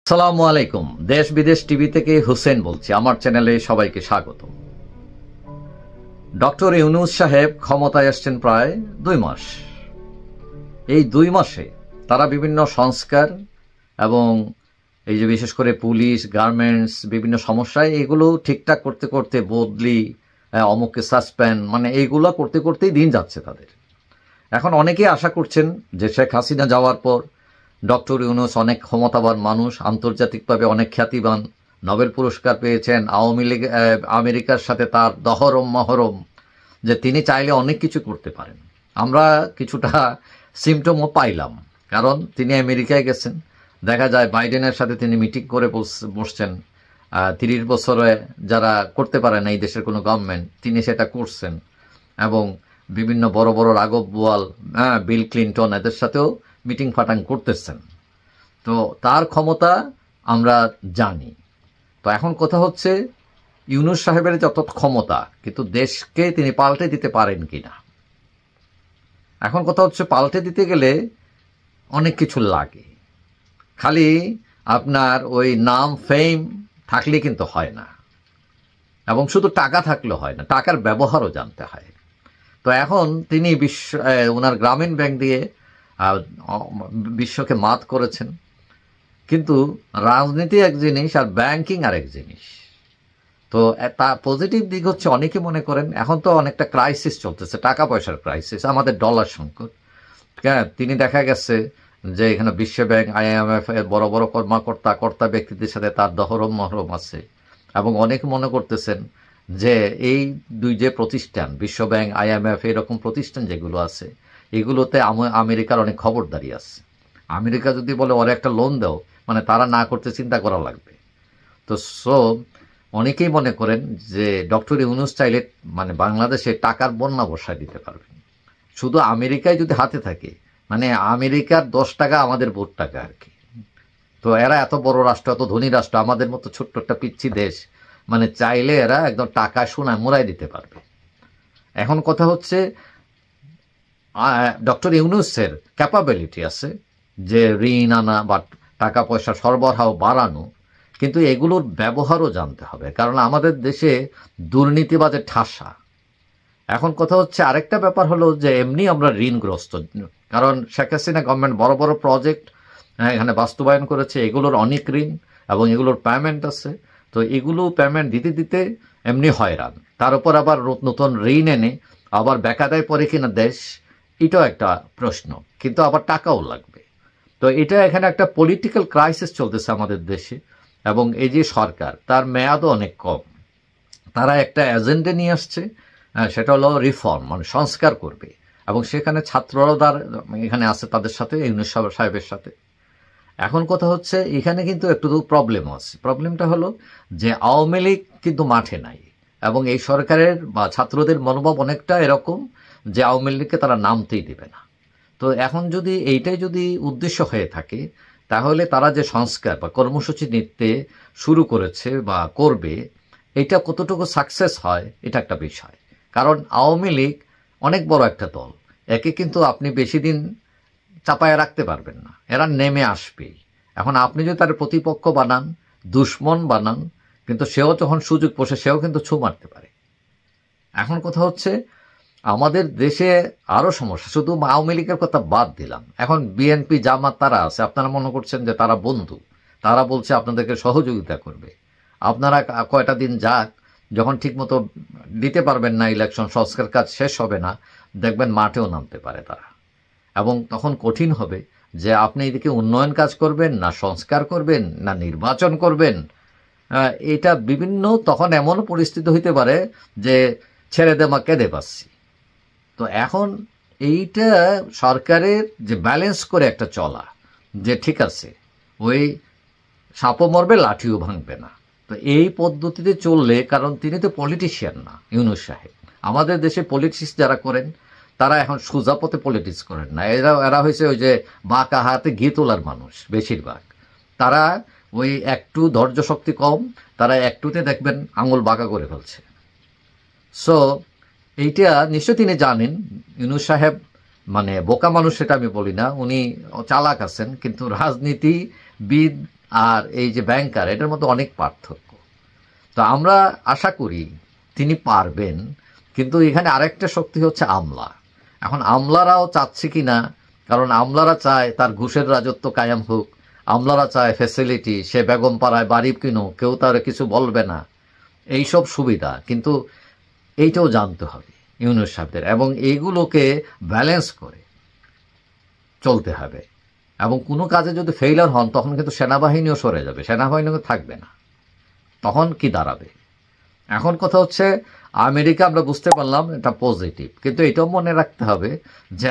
আসসালামু আলাইকুম। দেশ বিদেশ টিভি থেকে হুসেন বলছি। আমার চ্যানেলে সবাইকে স্বাগত। ডক্টর ইউনূস সাহেব ক্ষমতায় আসছেন প্রায় 2 মাস। এই 2 মাসে তারা বিভিন্ন সংস্কার এবং এই যে বিশেষ করে পুলিশ, গার্মেন্টস, বিভিন্ন সমস্যায় এগুলো ঠিকঠাক করতে করতে বদলি, অমুককে সাসপেন্ড, মানে এইগুলো করতে করতেই দিন যাচ্ছে তাদের। এখন অনেকেই আশা করছেন যে শেখ হাসিনা যাওয়ার পর ডক্টর ইউনূস অনেক ক্ষমতাবান মানুষ, আন্তর্জাতিকভাবে অনেক খ্যাতিবান, নোবেল পুরস্কার পেয়েছেন, আওয়ামী লীগ আমেরিকার সাথে তার দহরম মহরম, যে তিনি চাইলে অনেক কিছু করতে পারেন। আমরা কিছুটা সিমটমও পাইলাম, কারণ তিনি আমেরিকায় গেছেন, দেখা যায় বাইডেনের সাথে তিনি মিটিং করে বসছেন। 30 বছরে যারা করতে পারে না এই দেশের কোনো গভর্নমেন্ট, তিনি সেটা করছেন। এবং বিভিন্ন বড় বড় রাঘব বোয়াল, বিল ক্লিন্টন, এদের সাথেও মিটিং ফাটাং করতেছেন। তো তার ক্ষমতা আমরা জানি। তো এখন কথা হচ্ছে ইউনূস সাহেবের যত ক্ষমতা, কিন্তু দেশকে তিনি পাল্টে দিতে পারেন কিনা। এখন কথা হচ্ছে পাল্টে দিতে গেলে অনেক কিছু লাগে, খালি আপনার ওই নাম ফেম থাকলে কিন্তু হয় না, এবং শুধু টাকা থাকলে হয় না, টাকার ব্যবহারও জানতে হয়। তো এখন তিনি ওনার গ্রামীণ ব্যাংক দিয়ে বিশ্বকে মাত করেছেন, কিন্তু রাজনীতি এক জিনিস আর ব্যাংকিং আরেক জিনিস। তো তা পজিটিভ দিক হচ্ছে, অনেকে মনে করেন এখন তো অনেকটা ক্রাইসিস চলতেছে, টাকা পয়সার ক্রাইসিস, আমাদের ডলার সংকট। হ্যাঁ, তিনি দেখা গেছে যে এখানে বিশ্বব্যাংক, IMF এর বড় বড় কর্তা ব্যক্তিদের সাথে তার দহরম মহরম আছে। এবং অনেকে মনে করতেছেন যে এই যে প্রতিষ্ঠান, বিশ্বব্যাংক, IMF, এরকম প্রতিষ্ঠান যেগুলো আছে, এগুলোতে আমেরিকার অনেক খবরদারি আছে। আমেরিকা যদি বলে ওরা একটা লোন দাও, মানে তারা না করতে চিন্তা করা লাগবে। তো অনেকেই মনে করেন যে ডক্টর ইউনূস চাইলে মানে বাংলাদেশে টাকার বন্যা বসায় দিতে পারবেন। শুধু আমেরিকায় যদি হাতে থাকে, মানে আমেরিকার 10 টাকা আমাদের 4 টাকা আর কি। তো এরা এত বড় রাষ্ট্র, এত ধনী রাষ্ট্র, আমাদের মতো ছোট্ট একটা পিচ্ছি দেশ, মানে চাইলে এরা একদম টাকা সোনায় মোড়াই দিতে পারবে। এখন কথা হচ্ছে ডক্টর ইউনূসের ক্যাপাবিলিটি আছে যে ঋণ আনা বা টাকা পয়সা সরবরাহ বাড়ানো, কিন্তু এগুলোর ব্যবহারও জানতে হবে, কারণ আমাদের দেশে দুর্নীতিবাজের ঠাসা। এখন কথা হচ্ছে আরেকটা ব্যাপার হলো যে এমনি আমরা ঋণগ্রস্ত, কারণ শেখ হাসিনা গভর্নমেন্ট বড় বড় প্রজেক্ট এখানে বাস্তবায়ন করেছে, এগুলোর অনেক ঋণ এবং এগুলোর পেমেন্ট আছে। তো এগুলো পেমেন্ট দিতে দিতে এমনি হয়রান, তার উপর আবার নতুন ঋণ এনে আবার বেকায়দায় পড়ে কিনা দেশ, এটাও একটা প্রশ্ন, কিন্তু আবার টাকাও লাগবে। তো এটা এখানে একটা পলিটিক্যাল ক্রাইসিস চলতেছে আমাদের দেশে। এবং এই যে সরকার, তার মেয়াদও অনেক কম। তারা একটা এজেন্ডা নিয়ে আসছে, সেটা হলো রিফর্ম, মানে সংস্কার করবে। এবং সেখানে ছাত্ররাও এখানে আছে তাদের সাথে, ইউনূস সাহেবের সাথে। এখন কথা হচ্ছে এখানে কিন্তু একটু প্রবলেম আছে। প্রবলেমটা হলো যে আওয়ামী লীগ কিন্তু মাঠে নাই, এবং এই সরকারের বা ছাত্রদের মনোভাব অনেকটা এরকম যে আওয়ামী লীগকে তারা নামতেই দেবে না। তো এখন যদি এইটাই যদি উদ্দেশ্য হয়ে থাকে, তাহলে তারা যে সংস্কার বা কর্মসূচি নিতে শুরু করেছে বা করবে, এটা কতটুকু সাকসেস হয় এটা একটা বিষয়। কারণ আওয়ামী লীগ অনেক বড় একটা দল, একে কিন্তু আপনি বেশি দিন চাপায় রাখতে পারবেন না, এরা নেমে আসবেই। এখন আপনি যদি তার প্রতিপক্ষ বানান, দুশ্মন বানান, কিন্তু সেও যখন সুযোগ বসে সেও কিন্তু ছু মারতে পারে। এখন কথা হচ্ছে আমাদের দেশে আরও সমস্যা, শুধু আওয়ামী লীগের কথা বাদ দিলাম, এখন বিএনপি, জামাত তারা আছে, আপনারা মনে করছেন যে তারা বন্ধু, তারা বলছে আপনাদেরকে সহযোগিতা করবে। আপনারা কয়টা দিন যাক, যখন ঠিকমতো দিতে পারবেন না ইলেকশন, সংস্কার কাজ শেষ হবে না, দেখবেন মাঠেও নামতে পারে তারা। এবং তখন কঠিন হবে যে আপনি এদিকে উন্নয়ন কাজ করবেন না, সংস্কার করবেন না, নির্বাচন করবেন। এটা বিভিন্ন তখন এমন পরিস্থিতি হইতে পারে যে ছেড়ে দেমা কেঁদে পাচ্ছি। তো এখন এইটা সরকারের যে ব্যালেন্স করে একটা চলা, যে ঠিক আছে ওই সাপও মরবে লাঠিও ভাঙবে না, তো এই পদ্ধতিতে চললে, কারণ তিনি তো পলিটিশিয়ান না ইউনূস সাহেব। আমাদের দেশে পলিটিক্স যারা করেন তারা এখন সোজা পথে পলিটিক্স করেন না, এরা হয়েছে ওই যে বাঁকা হাতে ঘি তোলার মানুষ বেশিরভাগ। তারা ওই একটু ধৈর্য শক্তি কম, তারা একটুতে দেখবেন আঙুল বাঁকা করে ফেলছে। সো এইটা নিশ্চয় তিনি জানেন। ইউনূস সাহেব মানে বোকা মানুষ সেটা আমি বলি না, উনি চালাক আছেন, কিন্তু রাজনীতিবিদ আর এই যে ব্যাংকার, এটার মধ্যে অনেক পার্থক্য। তো আমরা আশা করি তিনি পারবেন। কিন্তু এখানে আরেকটা শক্তি হচ্ছে আমলা। এখন আমলারাও চাচ্ছে কি না, কারণ আমলারা চায় তার ঘুষের রাজত্ব কায়েম হোক, আমলারা চায় ফ্যাসিলিটি, সে বেগম পাড়ায় বাড়ি কিনুক, কেউ তার কিছু বলবে না, এইসব সুবিধা। কিন্তু এইটাও জানতে হবে ইউনূস সাহেবদের, এবং এইগুলোকে ব্যালেন্স করে চলতে হবে। এবং কোনো কাজে যদি ফেইলার হন তখন কিন্তু সেনাবাহিনীও সরে যাবে, সেনাবাহিনীও থাকবে না, তখন কি দাঁড়াবে? এখন কথা হচ্ছে আমেরিকা, আমরা বুঝতে পারলাম এটা পজিটিভ, কিন্তু এটাও মনে রাখতে হবে যে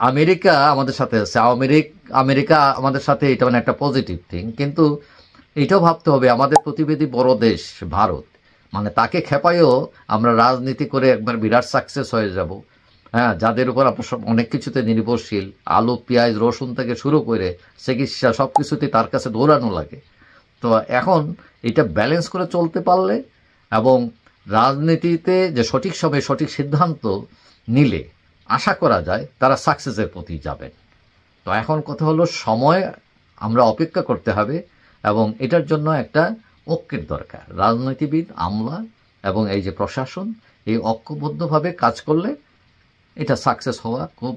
আমেরিকা আমাদের সাথে আছে, আমেরিকা আমাদের সাথে, এটা মানে একটা পজিটিভ থিং। কিন্তু এটাও ভাবতে হবে আমাদের প্রতিবেদী বড় দেশ ভারত, মানে তাকে খেপাইও আমরা রাজনীতি করে একবার বিরাট সাকসেস হয়ে যাব। হ্যাঁ, যাদের উপর অনেক কিছুতে নির্ভরশীল, আলু পেঁয়াজ রসুন থেকে শুরু করে চিকিৎসা সব কিছুতে তার কাছে দৌড়ানো লাগে। তো এখন এটা ব্যালেন্স করে চলতে পারলে এবং রাজনীতিতে যে সঠিক সময়ে সঠিক সিদ্ধান্ত নিলে আশা করা যায় তারা সাকসেসের প্রতি যাবেন। তো এখন কথা হলো সময় আমরা অপেক্ষা করতে হবে, এবং এটার জন্য একটা ঐক্যের দরকার। রাজনীতিবিদ, আমলা এবং এই যে প্রশাসন, এই ঐক্যবদ্ধভাবে কাজ করলে এটা সাকসেস হওয়া খুব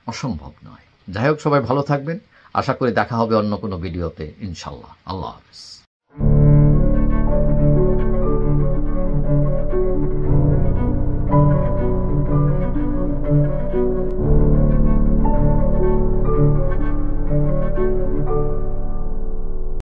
অসম্ভব নয়। যাই হোক, সবাই ভালো থাকবেন। আশা করি দেখা হবে অন্য কোনো ভিডিওতে ইনশাল্লাহ। আল্লাহ হাফেজ।